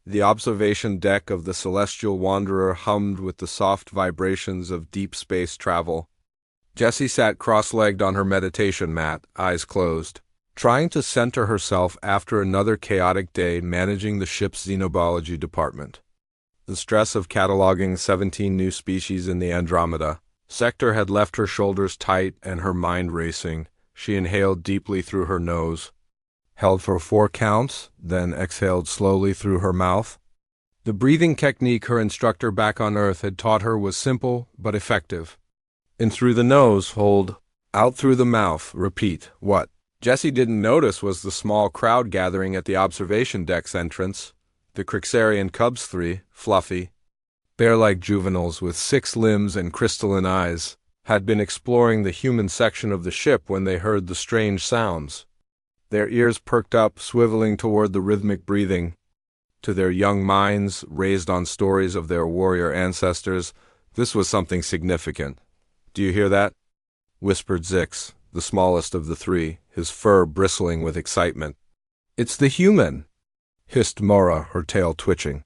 The observation deck of the celestial wanderer hummed with the soft vibrations of deep space travel. Jessie sat cross-legged on her meditation mat, eyes closed, trying to center herself after another chaotic day managing the ship's xenobiology department. The stress of cataloging 17 new species in the Andromeda sector had left her shoulders tight and her mind racing. She inhaled deeply through her nose, held for 4 counts, then exhaled slowly through her mouth. The breathing technique her instructor back on Earth had taught her was simple but effective. In through the nose, hold. Out through the mouth, repeat. What Jessie didn't notice was the small crowd gathering at the observation deck's entrance. The Crixarian cubs, 3, fluffy, bear-like juveniles with 6 limbs and crystalline eyes, had been exploring the human section of the ship when they heard the strange sounds. Their ears perked up, swiveling toward the rhythmic breathing. To their young minds, raised on stories of their warrior ancestors, this was something significant. "Do you hear that?" whispered Zix, the smallest of the 3, his fur bristling with excitement. "It's the human," hissed Mora, her tail twitching.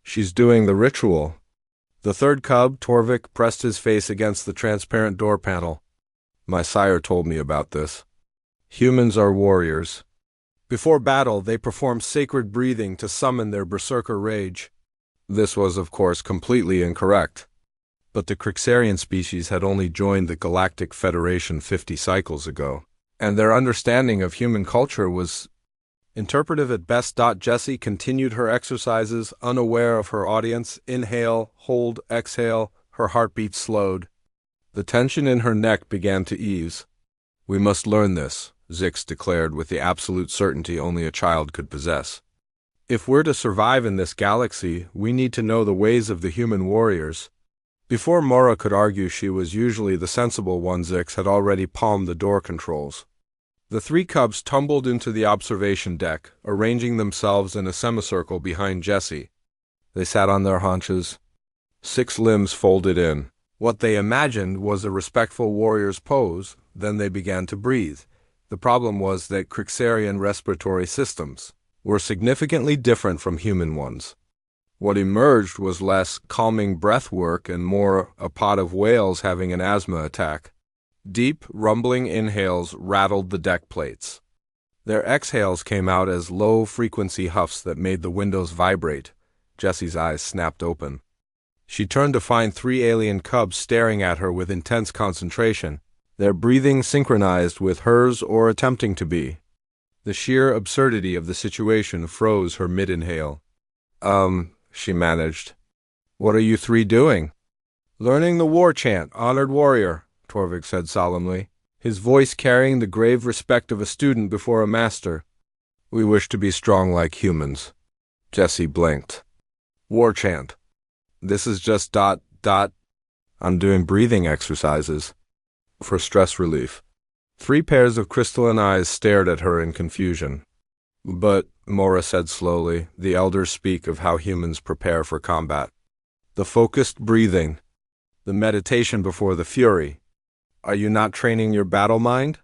"She's doing the ritual." The third cub, Torvik, pressed his face against the transparent door panel. "My sire told me about this. Humans are warriors. Before battle, they perform sacred breathing to summon their berserker rage." This was, of course, completely incorrect. But the Crixarian species had only joined the Galactic Federation 50 cycles ago, and their understanding of human culture was interpretive at best. Jessie continued her exercises, unaware of her audience. Inhale, hold, exhale. Her heartbeat slowed. The tension in her neck began to ease. "We must learn this," Zix declared with the absolute certainty only a child could possess. "If we're to survive in this galaxy, we need to know the ways of the human warriors." Before Mora could argue she was usually the sensible one, Zix had already palmed the door controls. The 3 cubs tumbled into the observation deck, arranging themselves in a semicircle behind Jessie. They sat on their haunches, 6 limbs folded in. What they imagined was a respectful warrior's pose. Then they began to breathe. The problem was that Crixarian respiratory systems were significantly different from human ones. What emerged was less calming breath work and more a pod of whales having an asthma attack. Deep, rumbling inhales rattled the deck plates. Their exhales came out as low-frequency huffs that made the windows vibrate. Jessie's eyes snapped open. She turned to find 3 alien cubs staring at her with intense concentration, their breathing synchronized with hers or attempting to be. The sheer absurdity of the situation froze her mid-inhale. She managed. "What are you 3 doing?" "Learning the war chant, honored warrior," Torvik said solemnly, his voice carrying the grave respect of a student before a master. "We wish to be strong like humans." Jessie blinked. "War chant. This is just ... I'm doing breathing exercises. For stress relief." 3 pairs of crystalline eyes stared at her in confusion. "But," Mora said slowly, "the elders speak of how humans prepare for combat. The focused breathing, the meditation before the fury. Are you not training your battle mind?"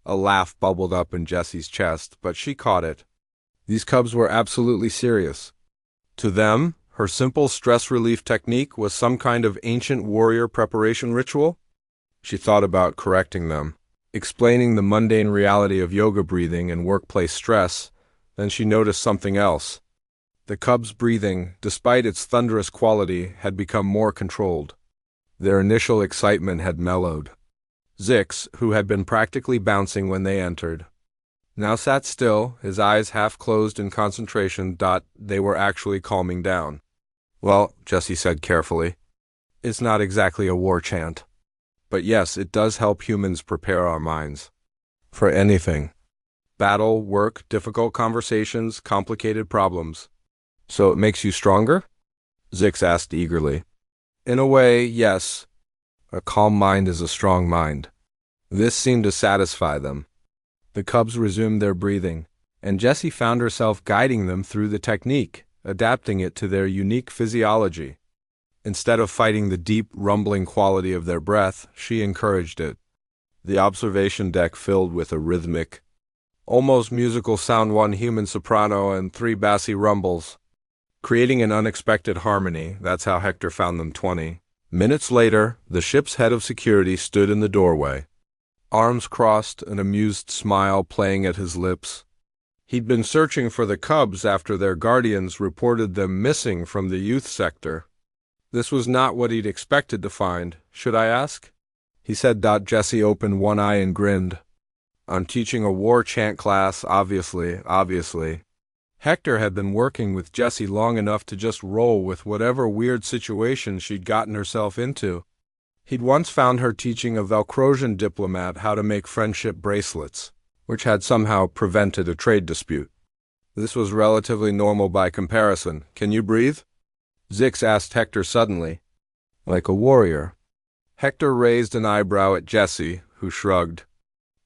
A laugh bubbled up in Jessie's chest, but she caught it. These cubs were absolutely serious. To them, her simple stress relief technique was some kind of ancient warrior preparation ritual. She thought about correcting them, explaining the mundane reality of yoga breathing and workplace stress. Then she noticed something else. The cubs' breathing, despite its thunderous quality, had become more controlled. Their initial excitement had mellowed. Zix, who had been practically bouncing when they entered, now sat still, his eyes half closed in concentration. They were actually calming down. "Well," Jessie said carefully, "it's not exactly a war chant. But yes, it does help humans prepare our minds. For anything. Battle, work, difficult conversations, complicated problems." "So it makes you stronger?" Zix asked eagerly. "In a way, yes. A calm mind is a strong mind." This seemed to satisfy them. The cubs resumed their breathing, and Jessie found herself guiding them through the technique, adapting it to their unique physiology. Instead of fighting the deep, rumbling quality of their breath, she encouraged it. The observation deck filled with a rhythmic, almost musical sound, 1 human soprano and 3 bassy rumbles. creating an unexpected harmony. That's how Hector found them 20 minutes later. The ship's head of security stood in the doorway, arms crossed, an amused smile playing at his lips. He'd been searching for the cubs after their guardians reported them missing from the youth sector. This was not what he'd expected to find. Should I ask? He said. Jesse opened one eye and grinned. I'm teaching a war chant class, obviously. Hector had been working with Jessie long enough to just roll with whatever weird situation she'd gotten herself into. He'd once found her teaching a Velcrosian diplomat how to make friendship bracelets, which had somehow prevented a trade dispute. This was relatively normal by comparison. Can you breathe? Zix asked Hector suddenly. Like a warrior. Hector raised an eyebrow at Jessie, who shrugged.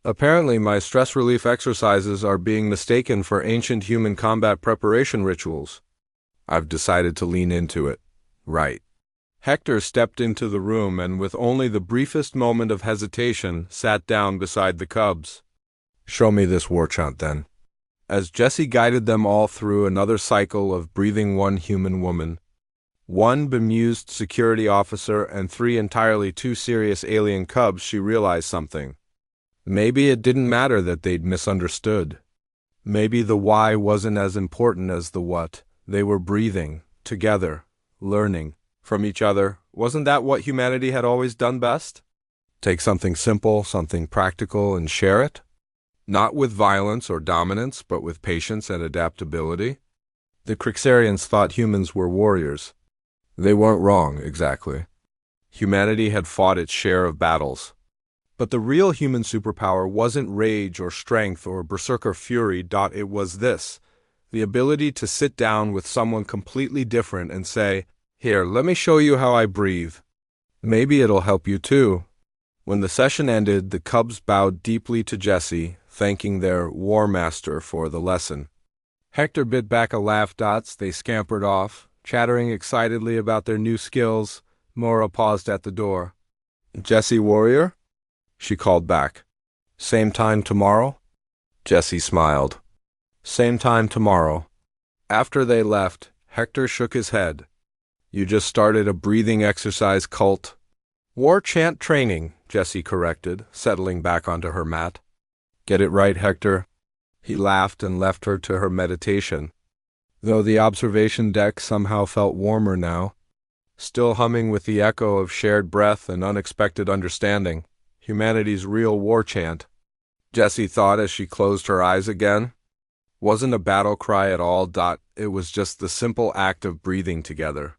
Apparently my stress relief exercises are being mistaken for ancient human combat preparation rituals. I've decided to lean into it. Right. Hector stepped into the room and with only the briefest moment of hesitation sat down beside the cubs. Show me this war chant then. As Jessie guided them all through another cycle of breathing one human woman, one bemused security officer and 3 entirely too serious alien cubs, she realized something. Maybe it didn't matter that they'd misunderstood. Maybe the why wasn't as important as the what. They were breathing, together, learning from each other. Wasn't that what humanity had always done best? Take something simple, something practical, and share it? Not with violence or dominance, but with patience and adaptability. The Crixarians thought humans were warriors. They weren't wrong, exactly. Humanity had fought its share of battles. But the real human superpower wasn't rage or strength or berserker fury. It was this, the ability to sit down with someone completely different and say, "Here, let me show you how I breathe. Maybe it'll help you too." When the session ended, the cubs bowed deeply to Jessie, thanking their war master for the lesson. Hector bit back a laugh. They scampered off, chattering excitedly about their new skills. Mora paused at the door. Jessie, warrior? She called back. Same time tomorrow? Jessie smiled. Same time tomorrow. After they left, Hector shook his head. You just started a breathing exercise cult. War chant training, Jessie corrected, settling back onto her mat. Get it right, Hector. He laughed and left her to her meditation, though the observation deck somehow felt warmer now, still humming with the echo of shared breath and unexpected understanding. Humanity's real war chant, Jessie thought as she closed her eyes again, wasn't a battle cry at all. It was just the simple act of breathing together.